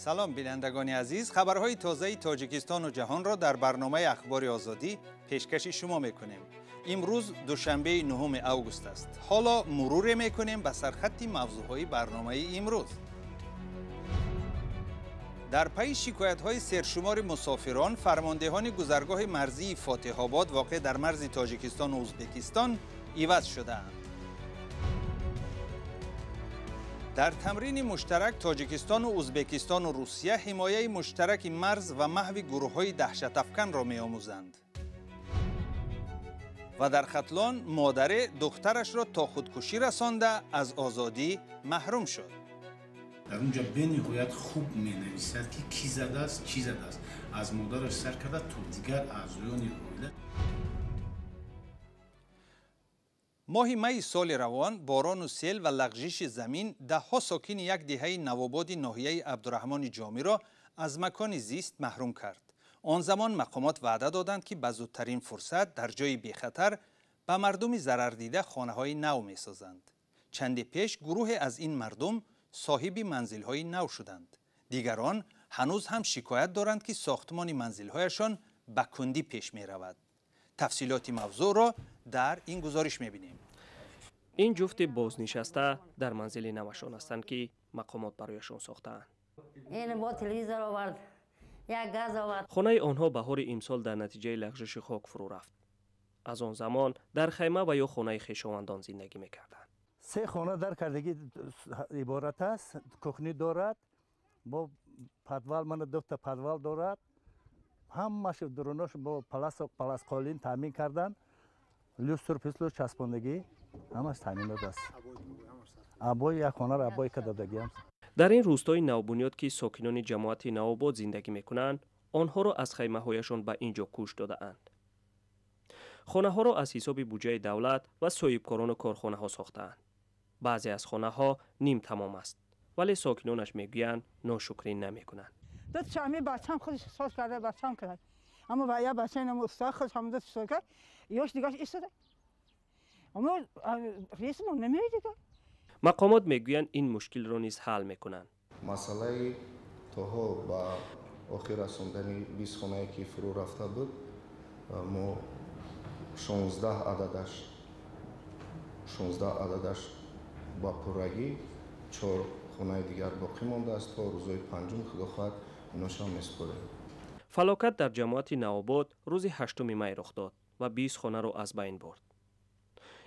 سلام بینندگان عزیز، خبرهای تازه تاجیکستان و جهان را در برنامه اخبار آزادی پیشکش شما میکنیم. امروز دوشنبه 9 اوگوست است. حالا مرور میکنیم به سرخط موضوعهای برنامه امروز. در پی شکایت‌های سرشمار مسافران، فرماندهان گذرگاه مرزی فاتح آباد واقع در مرز تاجیکستان و ازبکستان عوض شده‌اند. در تمرین مشترک تاجیکستان و ازبکستان و روسیه حمایه مشترک مرز و محو گروه‌های دهشت افکن را می‌آموزند. و در ختلان مادر دخترش را تا خودکشی رسانده از آزادی محروم شد. در اونجا به نهایت خوب می‌نویسد که کی زده است چی زده است. از مادرش سر کرده تا دیگر اعضایان عائله. ماه می سال روان باران و سیل و لغزش زمین ده‌ها ساکن یک دهه نوآباد ناحیه عبدالرحمن جامی را از مکان زیست محروم کرد. آن زمان مقامات وعده دادند که به زودترین فرصت در جای بی‌خطر به مردم ضرر دیده خانه‌های نو می‌سازند. چندی پیش گروه از این مردم صاحب منزل‌های نو شدند. دیگران هنوز هم شکایت دارند که ساختمان منزل‌هایشان به کندی پیش می‌رود. تفصیلات موضوع را در این گزارش می‌بینیم. این جفت بازنشسته در منزل نوشان هستند که مقامات برایشان ساختند. این با تلویزیون آورد، یک گاز آورد. خانه آنها بهار امسال در نتیجه لغزش خاک فرو رفت. از آن زمان در خیمه و یا خانه خویشاوندان زندگی می‌کردند. سه خانه در کردگی عبارت است. کخنی دارد، با پدوال من دو تا پدوال دارد. همش درونش با پلاس قالین تامین کردن. لوستر پسلو چسباندگی همش تامین داده است. ابوی یک خانه را ابوی که دادگی هم. در این روستای نوبنیاد که ساکنان جماعت نوآباد زندگی میکنند، آنها را از خیمه هایشان به اینجا کوچ داده اند. خانه ها را از حساب بودجه دولت و صاحبکاران کارخانه ها ساختند. بعضی از خانه ها نیم تمام است، ولی ساکنانش میگویند ناشکری نمیکنند. دو چامی بچه‌م خودش ساز کرده، بچه‌م کرد. اما با یه بچه اینم استاد خودش هم دو ساز کرد. یوش دیگه ایستاده. اما رئیسمون نمیاد دیگه. مقامات میگویند این مشکل را نیز حل میکنند. مسئله تاها با آخر رساندن 20 خانه که فرو رفته بود، ما 16 عددش با پرگی 4 خانه دیگر باقی مانده است تا روزهای پنجم خدا خواهد ایناش هم میسپاریم. فلاکت در جماعت نوآباد روز 8 می رخ داد و 20 خانه را از بین برد.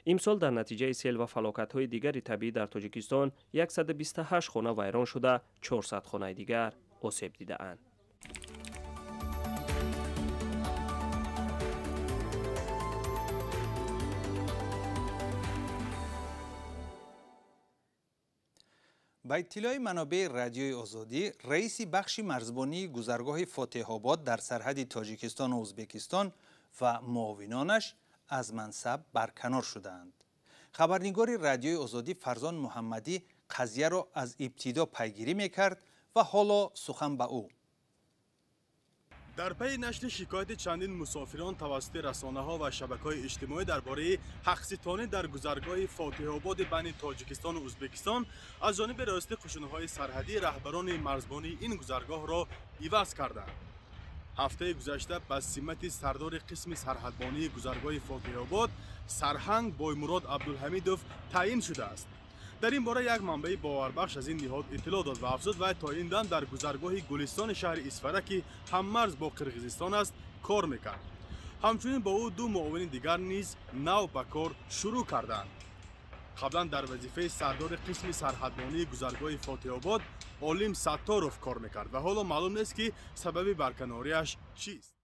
امسال در نتیجه سیل و فلاکت‌های دیگری طبیعی در تاجیکستان 128 خانه ویران شده، 400 خانه دیگر آسیب دیده اند. با اطلاع منابع رادیوی آزادی، رئیس بخش مرزبانی گذرگاه فاتح آباد در سرحد تاجیکستان و ازبکستان و معاونانش از منصب برکنار شدند. خبرنگار رادیوی آزادی فرزان محمدی قضیه را از ابتدا پیگیری میکرد و حالا سخن به او. در پی نشر شکایت چندین مسافران توسط رسانه‌ها و شبکه‌های اجتماعی درباره حق‌ستانی در گذرگاه فاتح آباد بین تاجیکستان و ازبکستان از جانب رئاست خشونت‌های سرحدی، رهبران مرزبانی این گذرگاه را عوض کردند. هفته گذشته به سمت سردار قسم سرحدبانی گذرگاه فاتح آباد سرهنگ بایمراد عبدالحمیدوف تعیین شده است. در این باره یک منبع باوربخش از این نهاد اطلاع داد و افزود و تعیین دادن در گذرگاه گلستان شهر اسفره که هم مرز با قرقیزستان است کار میکرد. همچنین با او دو معاون دیگر نیز نو به کار شروع کردند. قبلا در وظیفه سردار قسم سرحدبانی گذرگاه فاتح آباد عالم ستاروف کار میکرد و حالا معلوم نیست که سبب برکناریش چیست.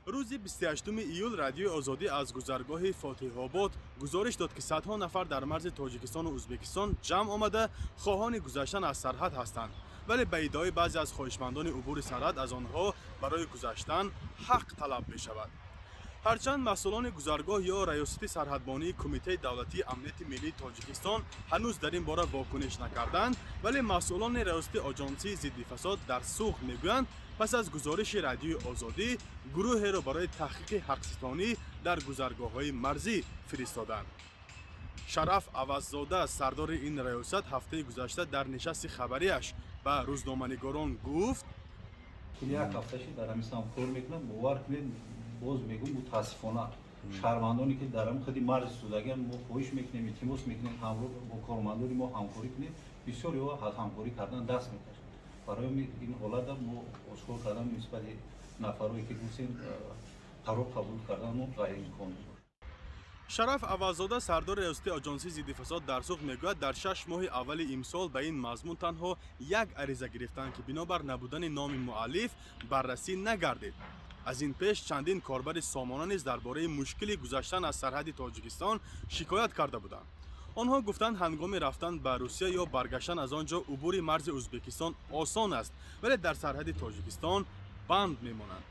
روز 28 ایول رادیوی آزادی از گذرگاه فاتح آباد گزارش داد که صدها نفر در مرز تاجیکستان و ازبکستان جمع آمده خواهان گذشتن از سرحد هستند، ولی به ادعای بعضی از خواهشمندان عبور سرحد از آنها برای گذشتن حق طلب می شود. هرچند مسئولان گذرگاه یا ریاست سرحدبانی کمیته دولتی امنیت ملی تاجیکستان هنوز در این باره واکنش نکردند، ولی مسئولان ریاست آژانسی ضد فساد در سوخت میگویند پس از گزارش رادیوی آزادی گروهی را برای تحقیق حق‌ستانی در گذرگاه‌های مرزی فرستادند. شرف عوضزاده سردار این ریاست هفته گذشته در نشست خبریش به روزنامه‌نگاران گفت یک هفته‌ای دارم مثلا کار میکنم باور کنید باز میگم متاسفانه شهروندانی که درم خودی مرز سوداگان ما خواهش میکنیم التماس میکنیم همراه با کارمندان ما همکاری کنیم بسیاری ها همکاری کردن دست میکشن برای این حالت ما اشکال کردن نسبت نفرایی که گفتیم قرار قبول کردن ما غیر امکان. شرف عوضزاده سردار ریاستی آژانسی ضد فساد در سوق میگوید در 6 ماه اول امسال به این مضمون تنها یک عریضه گرفتند که بنابر نبودن نام مؤلف بررسی نگردید. از این پیش چندین کاربر سامانه نیز درباره مشکلی گذشتن از سرحد تاجیکستان شکایت کرده بودند. آنها گفتند هنگام رفتن به روسیه یا برگشتن از آنجا عبور مرز ازبکستان آسان است ولی در سرحد تاجیکستان بند میمانند.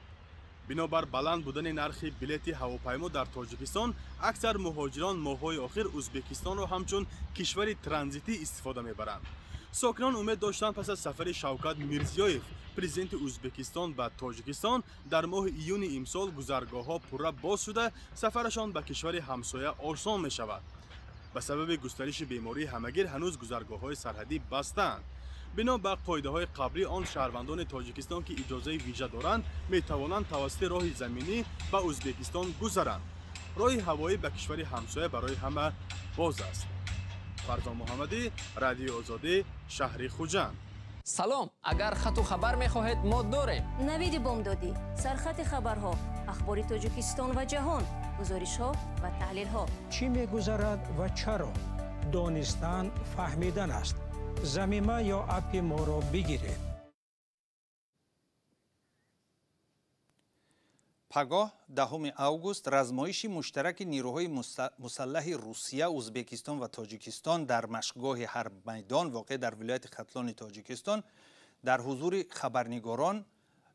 بنابر بلند بودن نرخ بلیط هواپیما در تاجیکستان اکثر مهاجران ماه‌های آخر ازبکستان را همچون کشور ترانزیتی استفاده میبرند. ساکنان امید داشتند پس از سفر شوکت میرزیویف پرزیدنت ازبکستان به تاجیکستان در ماه ایون امسال گذرگاه‌ها پرره باز شده سفرشان به کشور همسایه آسان می شود. به سبب گسترش بیماری همگیر هنوز گذرگاه‌های سرحدی بستند. بنا به قاعده‌های قبلی آن شهروندان تاجیکستان که اجازه ویژه دارند می توانند توسط راه زمینی به ازبکستان گذرند. راه هوایی به کشور همسایه برای همه باز است. فرزان محمدی، رادیو آزادی، شهر خوجند. سلام، اگر خط و خبر می‌خواهید ما داریم. نوید بامدادی، سرخط خبرها، اخبار تاجیکستان و جهان، گزارش‌ها و تحلیل‌ها. چی می‌گذرد و چرا؟ دانستن فهمیدن است. زمینه یا اپ ما را بگیرید. پگاه 10 اوگوست رزمایشی مشترک نیروهای مسلح روسیه، ازبکستان و تاجیکستان در مشقگاه حرب میدان واقع در ولایت ختلان تاجیکستان در حضور خبرنگاران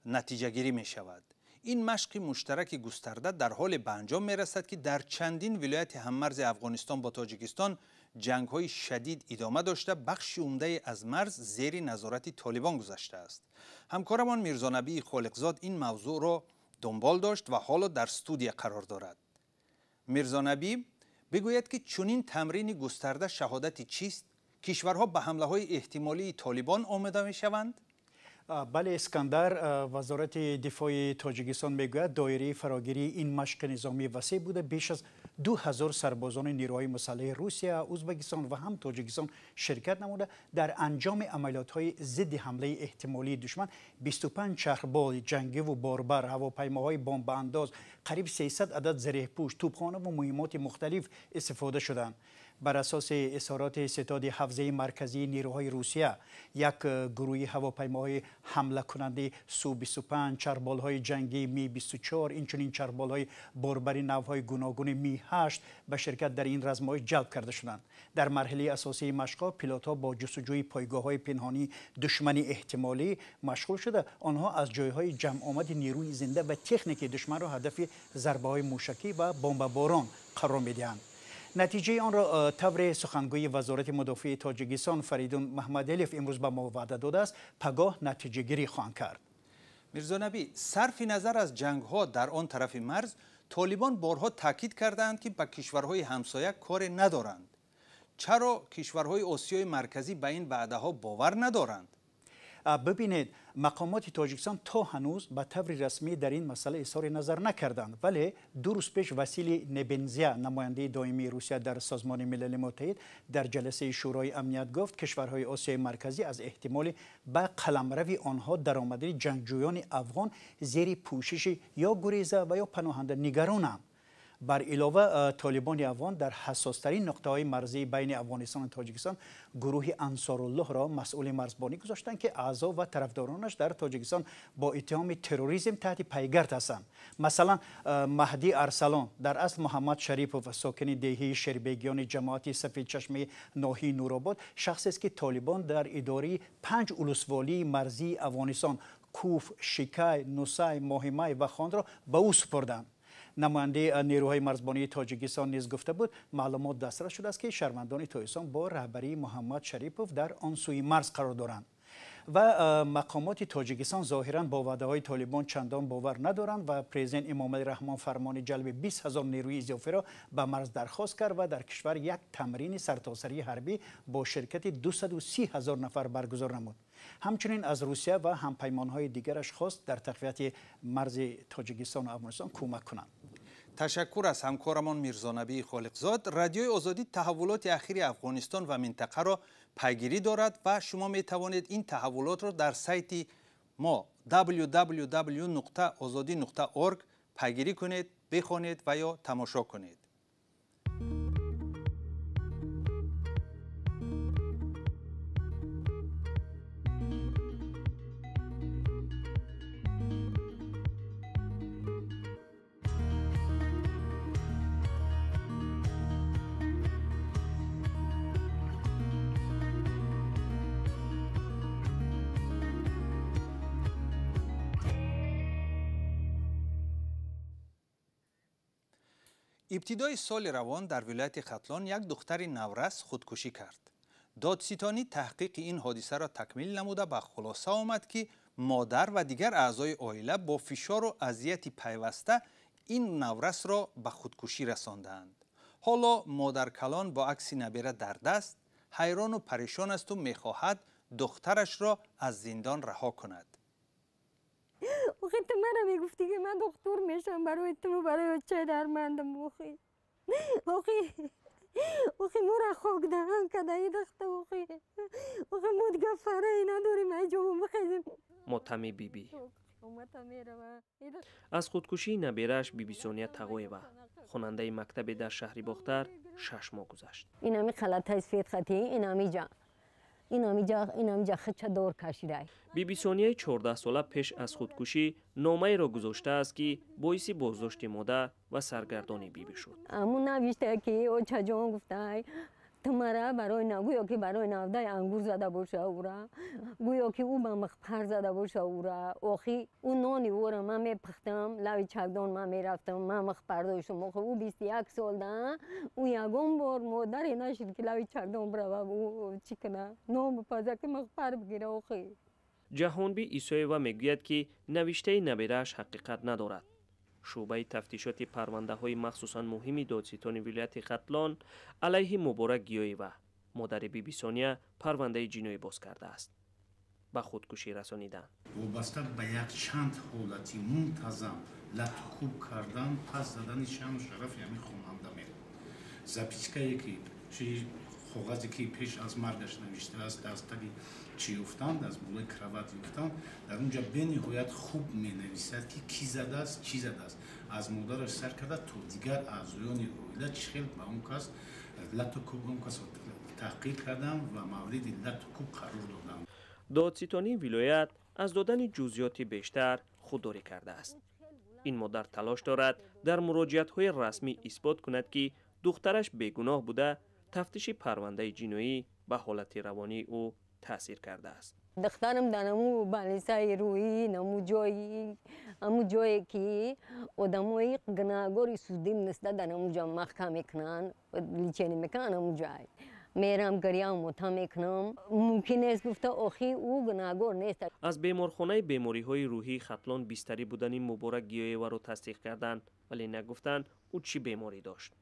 نتیجه گیری می شود. این مشق مشترک گسترده در حال به انجام می رسد که در چندین ولایت هممرز افغانستان با تاجیکستان جنگ های شدید ادامه داشته بخش عمده از مرز زیر نظارت طالبان گذشته است. همکارمان میرزا نبی خالقزاد این موضوع را دنبال داشت و حالا در استودیو قرار دارد. میرزا نبی بگوید که چنین تمرین گسترده شهادتی چیست؟ کشورها به حمله های احتمالی طالبان آماده می شوند؟ بله اسکندر، وزارت دفاع تاجیکستان میگوید دایره فراگیری این مشق نظامی وسیع بوده. بیش از 2000 سربازان نیروهای مسلح روسیه، ازبکستان و هم تاجیکستان شرکت نموده. در انجام عملیات‌های ضد حمله احتمالی دشمن 25 چرخبال جنگی و باربر، هواپیماهای بمب انداز، قریب 300 عدد زره‌پوش، توپخانه و مهمات مختلف استفاده شدند. بر اساس اظهارات ستاد حفظه مرکزی نیروهای روسیه، یک گروه هواپیماهای حمله کننده سو-25، چربالهای جنگی می-24، اینچنین چربالهای باربری نوهای گوناگون می-8 به شرکت در این رزمایش جلب کرده شدند. در مرحله اساسی مشق‌ها پیلوت‌ها با جستجوی پایگاه‌های پنهانی دشمن احتمالی مشغول شده. آنها از جایهای جمع آمد نیروی زنده و تکنیک دشمن را هدف ضربه‌های موشکی و بمباران قرار می‌دهند. نتیجه آن را طور سخنگوی وزارت مدافع تاجیکستان فریدون محمدلیف امروز به ما وعده داده است. پگاه نتیجه گیری خواهند کرد. میرزا نبی، صرف نظر از جنگ ها در آن طرف مرز، طالبان بارها تاکید کردند که به کشورهای همسایه کار ندارند. چرا کشورهای آسیای مرکزی به این وعده ها باور ندارند؟ ببینید، مقامات تاجیکستان تا هنوز به طور رسمی در این مسئله اظهار نظر نکردند، ولی 2 روز پیش وسیلی نبنزیا، نماینده دائمی روسیه در سازمان ملل متحد، در جلسه شورای امنیت گفت کشورهای آسیای مرکزی از احتمال به قلمرو آنها در آمدن جنگجویان افغان زیر پوشش یا گریزه و یا پناهنده نگرانند. بر علاوه طالبان افغان در حساسترین نقطه‌های مرزی بین افغانستان و تاجیکستان گروه انصارالله را مسئول مرزبانی گذاشتند که اعضا و طرفدارانش در تاجیکستان با اتهام تروریسم تحت پیگرد هستند. مثلا مهدی ارسلان، در اصل محمد شریپوف، ساکن دهه شربگیان جماعت سفید چشمه ناحیه نورآباد، شخصی است که طالبان در اداره 5 ولسوالی مرزی افغانستان کوف، شیکای، نوسای، ماهیمای و خان را به او سپردند. نماینده نیروهای مرزبانی تاجیکستان نیز گفته بود معلومات دسترس شده است که شهروندان تاجیکستان با رهبری محمد شریپوف در آن سوی مرز قرار دارند. و مقامات تاجیکستان ظاهرا با وعده‌های طالبان چندان باور ندارند و پرزیدنت امام علی رحمان فرمان جلب 20,000 نیروی اضافی را به مرز درخواست کرد و در کشور یک تمرین سرتاسری حربی با شرکت 230,000 نفر برگزار نمود. همچنین از روسیه و همپیمانهای دیگرش خواست در تقویت مرز تاجیکستان و افغانستان کمک کنند. تشکر از همکارمان میرزانبی خالقزاد. رادیوی آزادی تحولات اخیر افغانستان و منطقه را پیگیری دارد و شما می توانید این تحولات را در سایت ما www.azadi.org پیگیری کنید، بخوانید و یا تماشا کنید. ابتدای سال روان در ولایت ختلان یک دختر نورس خودکشی کرد. دادستانی تحقیق این حادثه را تکمیل نموده به خلاصه آمد که مادر و دیگر اعضای عائله با فشار و اذیت پیوسته این نورس را به خودکشی رساندند. حالا مادر کلان با عکس نبیره در دست حیران و پریشان است و میخواهد دخترش را از زندان رها کند. آخه تو من میگفتی که من دکتر میشم برای تو برای چه درمندم آخه مورا خوک دهن کدایی دخته آخه مود گفره ای نداریم ایجا بخیزیم. متمی بیبی از خودکشی نبیرش بیبی سونیا تقویبه خواننده مکتب در شهر باختر 6 ماه گذشت. این همی خلطه سفید خطی این همی جا خچه دور کشیده. بیبی سونیا 14 ساله پیش از خودکشی نامه را گذاشته است که باعث بازداشت مادر و سرگردانی بیبی شد. امون نوشته که او چجان گفته تو مرا برای گویا که برای نوده انگور زده باشه او را، گویا که او به مخپر زده باشه او را. آخی اون نانی او را من میپختم لوی چکدان من میرفتم من مخپر داشتم. آخی او 21 سال ده او یکم بار مادری نشد که لوی چکدان بره و او چی کنه نام بپزه که مخپر بگیره. آخی جهانبی ایسایوا میگوید که نوشته نبیرش حقیقت ندارد. شعبه تفتیشات پرونده های مخصوصا مهمی دادستان ولایت ختلان علیه مبارک گیایوا مادر بیبی سونیا پرونده جنایی باز کرده است. به خودکشی رسانیدن. وابسته به یک چند حالتی منتظم لطکوب کردن پس زدن شان و شرف یعنی خواننده میره. زپیچکایی که کاغذی که پیش از مرگش نوشته است دستگی چی افتند از بالای کراوات افتند در اونجا به نهایت خوب می نویسد که کی زده است چی زده است از مادرش سر کرده تا دیگر اعضایان عائله چخیل به اون کس لطکوب اون کس تحقیق کردم و مورد لطکوب قرار دادم. دادستانی ولایت از دادن جزئیات بیشتر خودداری کرده است. این مادر تلاش دارد در مراجعت‌های رسمی اثبات کند که دخترش بیگناه بوده. تفتیش پرونده جنایی به حالت روانی او تاثیر کرده است. دخترم در امو بالسای روی نمو جایی که آدمای گناهگاری سودیم نسبت در امو جا محکم میکنن لیچنی میکنن امو جای میرم گریه متا میکنم ممکن است گفته آخی او گناهگار نیست. از بیمارخانه بیماری‌های روحی ختلان بیستری بودن مبارک گیایوا را تصدیق کردند ولی نگفتند او چی بیماری داشت.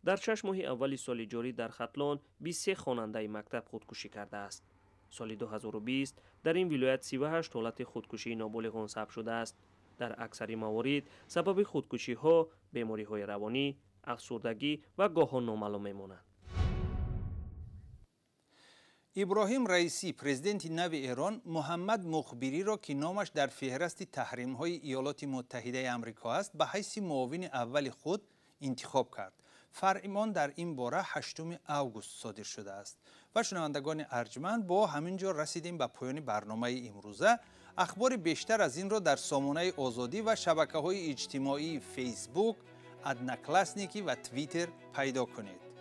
در 6 ماه اول سال جاری در ختلان 23 خواننده مکتب خودکشی کرده است. سال 2020 در این ولایت 38 حالت خودکشی نابالغان ثبت شده است. در اکثر موارد سبب خودکشی ها بیماری های روانی، افسردگی و گاهان نامعلوم میمانند. ابراهیم رئیسی پرزیدنت نو ایران محمد مخبری را که نامش در فهرست تحریم های ایالات متحده آمریکا است به حیث معاون اول خود انتخاب کرد. فرمان در این باره 8 اوگوست صادر شده است. و شنوندگان ارجمند با همینجا رسیدیم به پایان برنامه امروزه. اخبار بیشتر از این را در سامانه آزادی و شبکه‌های اجتماعی فیسبوک، ادنا کلاسنیکی و توییتر پیدا کنید.